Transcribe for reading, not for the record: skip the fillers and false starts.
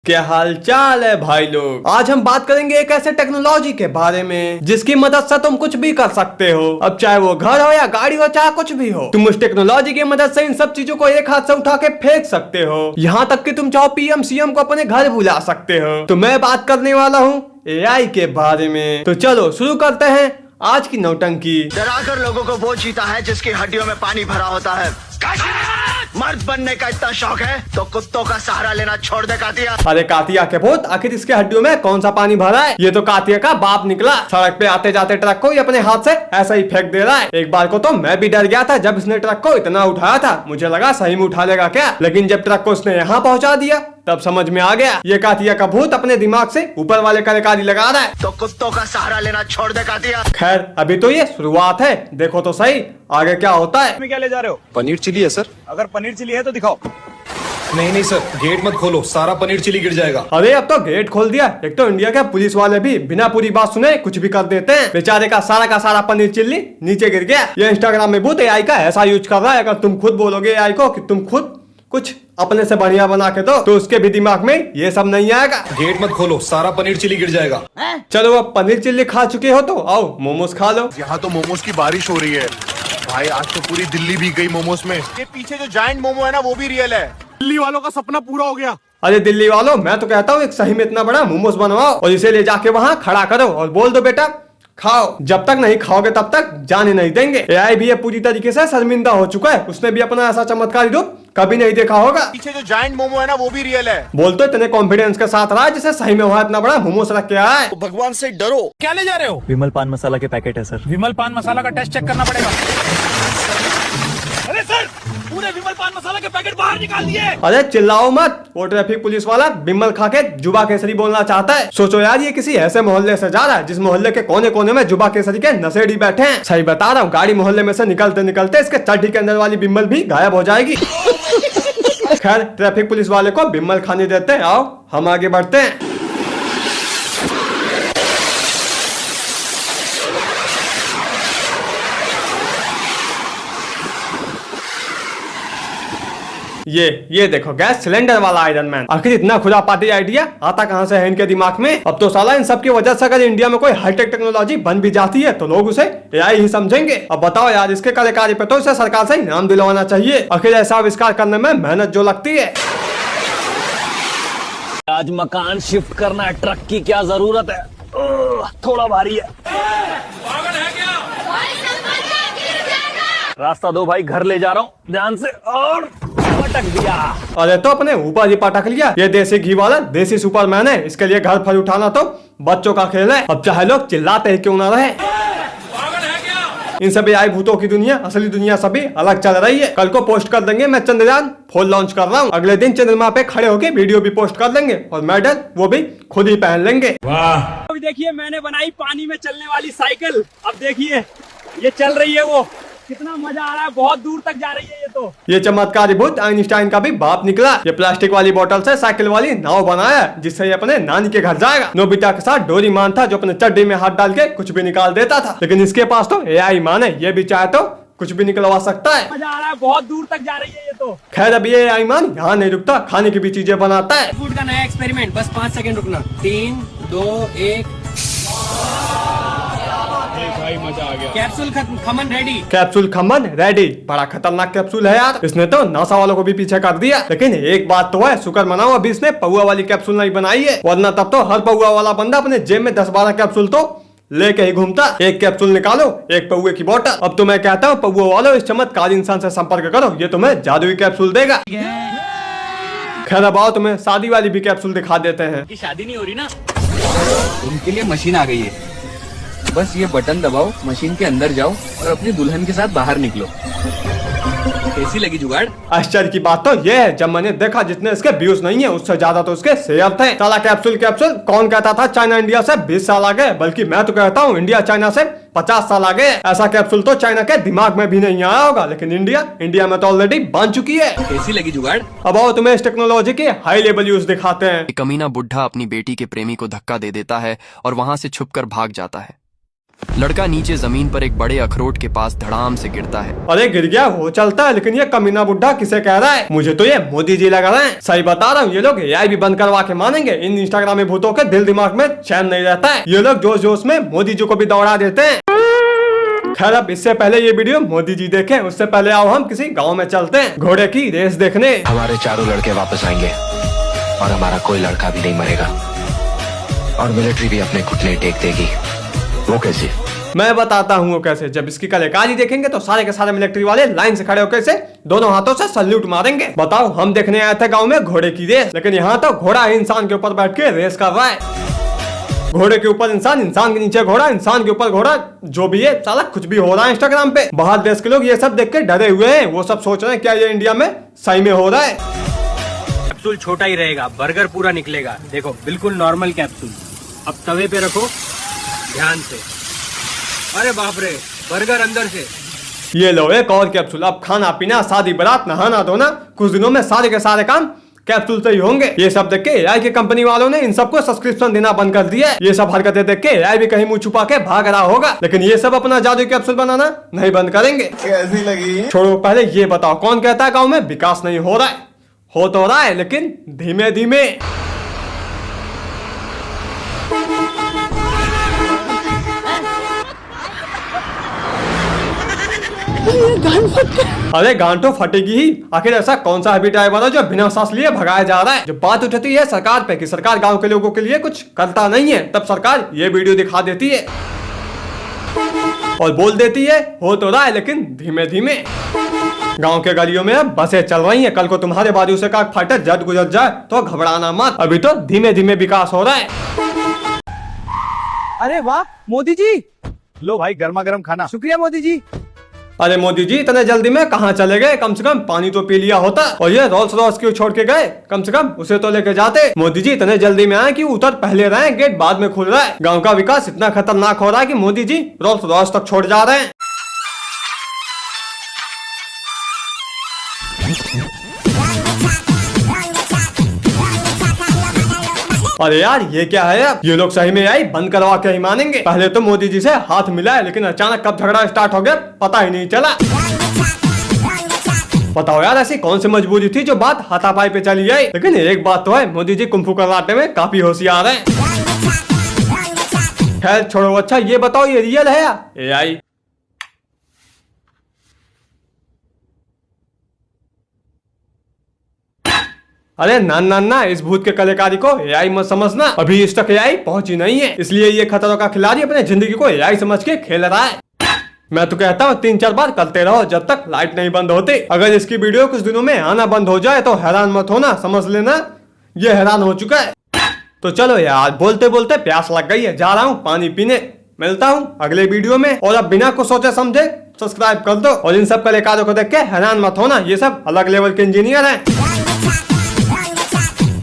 क्या हाल चाल है भाई लोग। आज हम बात करेंगे एक ऐसे टेक्नोलॉजी के बारे में जिसकी मदद से तुम कुछ भी कर सकते हो। अब चाहे वो घर हो या गाड़ी हो, चाहे कुछ भी हो, तुम उस टेक्नोलॉजी की मदद से इन सब चीजों को एक हाथ से उठा के फेंक सकते हो। यहाँ तक कि तुम चाहो पीएम सीएम को अपने घर बुला सकते हो। तो मैं बात करने वाला हूँ एआई के बारे में। तो चलो शुरू करते हैं आज की नौटंकी। डराकर लोगों को वो जीता है जिसकी हड्डियों में पानी भरा होता है। मर्द बनने का इतना शौक है तो कुत्तों का सहारा लेना छोड़ दे कातिया। अरे कातिया के भूत, आखिर इसके हड्डियों में कौन सा पानी भरा है? ये तो कातिया का बाप निकला। सड़क पे आते जाते ट्रक को ये अपने हाथ से ऐसा ही फेंक दे रहा है। एक बार को तो मैं भी डर गया था जब इसने ट्रक को इतना उठाया था। मुझे लगा सही में उठा लेगा क्या, लेकिन जब ट्रक को उसने यहाँ पहुँचा दिया तब समझ में आ गया ये कातिया का भूत अपने दिमाग से ऊपर वाले कलाकारी लगा रहा है। तो कुत्तों का सहारा लेना छोड़ दे कातिया। खैर अभी तो ये शुरुआत है, देखो तो सही आगे क्या होता है। में क्या ले जा रहे हो? पनीर चिली है सर। अगर पनीर चिली है तो दिखाओ। नहीं सर, गेट मत खोलो, सारा पनीर चिली गिर जाएगा। अरे अब तो गेट खोल दिया। एक तो इंडिया के पुलिस वाले भी बिना पूरी बात सुने कुछ भी कर देते हैं। बेचारे का सारा पनीर चिल्ली नीचे गिर गया। ये इंस्टाग्राम में भूत एआई का ऐसा यूज कर रहा है, अगर तुम खुद बोलोगे एआई को कि तुम खुद कुछ अपने से बढ़िया बना के दो तो उसके भी दिमाग में ये सब नहीं आएगा। गेट मत खोलो, सारा पनीर चिली गिर जाएगा। चलो अब पनीर चिल्ली खा चुके हो तो आओ मोमोज खा लो। यहाँ तो मोमोज की बारिश हो रही है भाई। आज तो पूरी दिल्ली भीग गई मोमोज में। ये पीछे जो जायंट मोमो है ना वो भी रियल है। दिल्ली वालों का सपना पूरा हो गया। अरे दिल्ली वालों, मैं तो कहता हूँ एक सही में इतना बड़ा मोमोज बनवाओ और इसे ले जाके वहाँ खड़ा करो और बोल दो बेटा खाओ। जब तक नहीं खाओगे तब तक जाने नहीं देंगे। एआई भी ये पूरी तरीके से शर्मिंदा हो चुका है। उसने भी अपना ऐसा चमत्कारी रूप कभी नहीं देखा होगा। पीछे जो जायंट मोमो है ना वो भी रियल है। बोल तो इतने कॉन्फिडेंस के साथ रहा है जैसे सही में वहाँ इतना बड़ा मोमोज रख के आया है। तो भगवान से डरो। क्या ले जा रहे हो? विमल पान मसाला के पैकेट है सर। विमल पान मसाला का टेस्ट चेक करना पड़ेगा। अरे सर, पूरे विमल पान मसाला के पैकेट बाहर निकाल दिए। अरे चिल्लाओ मत, वो ट्रैफिक पुलिस वाला विमल खा के जुबा केसरी बोलना चाहता है। सोचो यार ये किसी ऐसे मोहल्ले से जा रहा है जिस मोहल्ले के कोने कोने में जुबा केसरी के नशेड़ी बैठे हैं। सही बता रहा हूँ, गाड़ी मोहल्ले में से निकलते निकलते इसके चड्डी के अंदर वाली विमल भी गायब हो जाएगी। खैर ट्रैफिक पुलिस वाले को विमल खाने देते हैं। आओ हम आगे बढ़ते हैं। ये देखो गैस सिलेंडर वाला आयरन मैन। आखिर इतना खुरापाती आइडिया आता कहां से है इनके दिमाग में? अब तो साला इन सब की वजह से अगर इंडिया में कोई हाईटेक टेक्नोलॉजी बन भी जाती है तो लोग उसे एआई ही समझेंगे। अब बताओ यार, इसके कलाकारी पे तो इसे सरकार से इनाम दिलवाना चाहिए। आखिर ऐसा आविष्कार करने में मेहनत जो लगती है। आज मकान शिफ्ट करना है, ट्रक की क्या जरूरत है? थोड़ा भारी है। रास्ता दो भाई, घर ले जा रहा हूँ, ध्यान से। और पटक दिया। अरे तो अपने ऊपर ही पटक लिया। ये देसी घी वाला देसी सुपरमैन है, इसके लिए घर फल उठाना तो बच्चों का खेल है। अब चाहे लोग चिल्लाते ही क्यों ना रहे, इन सभी एआई भूतों की दुनिया असली दुनिया सभी अलग चल रही है। कल को पोस्ट कर देंगे मैं चंद्रयान फोन लॉन्च कर रहा हूँ। अगले दिन चंद्रमा पे खड़े होके वीडियो भी पोस्ट कर देंगे और मेडल वो भी खुद ही पहन लेंगे। अभी देखिए मैंने बनाई पानी में चलने वाली साइकिल। अब देखिए ये चल रही है, वो कितना मजा आ रहा है, बहुत दूर तक जा रही है ये तो। ये चमत्कारी भूत आइंस्टाइन का भी बाप निकला। ये प्लास्टिक वाली बोतल से साइकिल वाली नाव बनाया जिससे ये अपने नानी के घर जाएगा। नोबिता के साथ डोरीमान था जो अपने चड्डी में हाथ डाल के कुछ भी निकाल देता था, लेकिन इसके पास तो एआई मान है, ये भी चाहे तो कुछ भी निकलवा सकता है। मजा आ रहा है, बहुत दूर तक जा रही है ये तो। खैर अब ये एआई मान यहाँ नहीं रुकता, खाने की भी चीजें बनाता है। फूड का नया एक्सपेरिमेंट, बस 5 सेकंड रुकना। 3 2 1। भाई मजा आ गया। Capsule khaman ready. Capsule khaman ready. बड़ा खतरनाक कैप्सूल है यार, इसने तो नासा वालों को भी पीछे कर दिया। लेकिन एक बात तो है, शुक्र मनाओ अभी इसने पौआ वाली कैप्सूल नहीं बनाई है, वरना तब तो हर पौआ वाला बंदा अपने जेब में 10-12 कैप्सूल तो लेके ही घूमता। एक कैप्सूल निकालो, एक पौए की बोतल। अब तो मैं कहता हूँ पौआ वालों इस चमत्कारी इंसान से संपर्क करो, ये तुम्हें जादुई कैप्सूल देगा। खैर अब आओ तुम्हें शादी वाली भी कैप्सूल दिखा देते हैं। की शादी नहीं हो रही ना? उनके लिए मशीन आ गई है, बस ये बटन दबाओ, मशीन के अंदर जाओ और अपनी दुल्हन के साथ बाहर निकलो। कैसी लगी जुगाड़? आश्चर्य की बात तो ये है, जब मैंने देखा जितने इसके व्यूज नहीं है उससे ज्यादा तो उसके शेयर थे। साला कैप्सूल कौन कहता था चाइना इंडिया से 20 साल आगे, बल्कि मैं तो कहता हूँ इंडिया चाइना से 50 साल आगे। ऐसा कैप्सूल तो चाइना के दिमाग में भी नहीं आया होगा, लेकिन इंडिया में तो ऑलरेडी बन चुकी है। कैसी लगी जुगाड़? अब आओ तुम्हें इस टेक्नोलॉजी के हाई लेवल यूज दिखाते हैं। कमीना बुढ़ा अपनी बेटी के प्रेमी को धक्का दे देता है और वहाँ से छुपकर भाग जाता है। लड़का नीचे जमीन पर एक बड़े अखरोट के पास धड़ाम से गिरता है। अरे गिर गया वो चलता है, लेकिन ये कमीना बुड्ढा किसे कह रहा है? मुझे तो ये मोदी जी लगा रहे हैं। सही बता रहा हूँ, ये लोग एआई भी बंद करवा के मानेंगे। इन इंस्टाग्रामी भूतों के दिल दिमाग में चैन नहीं रहता है। ये लोग जोश जोश में मोदी जी को भी दौड़ा देते हैं। खैर, अब इससे पहले ये वीडियो मोदी जी देखें, उससे पहले आओ हम किसी गाँव में चलते हैं घोड़े की रेस देखने। हमारे चारों लड़के वापस आएंगे और हमारा कोई लड़का भी नहीं मरेगा और मिलिट्री भी अपने घुटने टेक देगी। वो कैसे? मैं बताता हूँ वो कैसे। जब इसकी कलाकारी देखेंगे तो सारे के सारे मिलिट्री वाले लाइन से खड़े होकर इसे दोनों हाथों से सल्यूट मारेंगे। बताओ, हम देखने आए थे गांव में घोड़े की रेस, लेकिन यहाँ तो घोड़ा इंसान के ऊपर बैठ के रेस कर रहा है। घोड़े के ऊपर इंसान, इंसान के नीचे घोड़ा, इंसान के ऊपर घोड़ा, जो भी है साला कुछ भी हो रहा है इंस्टाग्राम पे। बाहर देश के लोग ये सब देख के डरे हुए हैं। वो सब सोच रहे हैं क्या ये इंडिया में सही में हो रहा है। कैप्सूल छोटा ही रहेगा, बर्गर पूरा निकलेगा। देखो बिल्कुल नॉर्मल कैप्सूल। अब तवे पे रखो ध्यान से। अरे बाप रे, बर्गर अंदर से। ये लो एक और कैप्सूल। अब खाना पीना, शादी बारात, नहाना धोना, कुछ दिनों में सारे के सारे काम कैप्सूल से ही होंगे। ये सब देख के एआई की कंपनी वालों ने इन सबको सब्सक्रिप्शन देना बंद कर दिया है। ये सब हरकतें देख के एआई भी कहीं मुंह छुपा के भाग रहा होगा, लेकिन ये सब अपना जादू कैप्सूल बनाना नहीं बंद करेंगे। कैसी लगी? छोड़ो, पहले ये बताओ कौन कहता है गाँव में विकास नहीं हो रहा है? हो तो रहा है, लेकिन धीमे धीमे। अरे गांड तो फटेगी ही। आखिर ऐसा कौन सा हैवी ड्राइवर है जो बिना सांस लिए भगाया जा रहा है? जब बात उठती है सरकार पे कि सरकार गांव के लोगों के लिए कुछ करता नहीं है, तब सरकार ये वीडियो दिखा देती है और बोल देती है हो तो रहा है, लेकिन धीमे धीमे। गांव के गलियों में अब बसें चल रही हैं। कल को तुम्हारे बाजू से का फाइटर जट गुजर जाए तो घबराना मत, अभी तो धीमे धीमे विकास हो रहा है। अरे वाह मोदी जी, लो भाई गर्मा गर्म खाना। शुक्रिया मोदी जी। अरे मोदी जी, इतने जल्दी में कहाँ चले गए? कम से कम पानी तो पी लिया होता। और ये रोल्स रॉयस क्यों छोड़ के गए? कम से कम उसे तो लेके जाते। मोदी जी इतने जल्दी में आए कि उतर पहले रहे, गेट बाद में खुल रहा है। गांव का विकास इतना खतरनाक हो रहा है कि मोदी जी रोल्स रॉयस तक छोड़ जा रहे हैं। अरे यार, ये क्या है? अब ये लोग सही में आई बंद करवा के ही मानेंगे। पहले तो मोदी जी से हाथ मिला है, लेकिन अचानक कब झगड़ा स्टार्ट हो गया पता ही नहीं चला। बताओ यार, ऐसी कौन सी मजबूरी थी जो बात हाथापाई पे चली आई? लेकिन एक बात तो है, मोदी जी कुंफू कराटे में काफी होशियार हैं। खैर छोड़ो। अच्छा ये बताओ, ये रियल है या एआई? अरे ना ना ना, इस भूत के कलाकारी को एआई मत समझना। अभी इस तक एआई पहुंची नहीं है, इसलिए ये खतरों का खिलाड़ी अपने जिंदगी को एआई समझ के खेल रहा है। मैं तो कहता हूँ 3-4 बार करते रहो जब तक लाइट नहीं बंद होती। अगर इसकी वीडियो कुछ दिनों में आना बंद हो जाए तो हैरान मत होना, समझ लेना ये हैरान हो चुका है। तो चलो यार, बोलते बोलते प्यास लग गई है, जा रहा हूँ पानी पीने। मिलता हूँ अगले वीडियो में। और अब बिना कुछ सोचे समझे सब्सक्राइब कर दो। और इन सब कलाकारों को देख के हैरान मत होना, ये सब अलग लेवल के इंजीनियर हैं।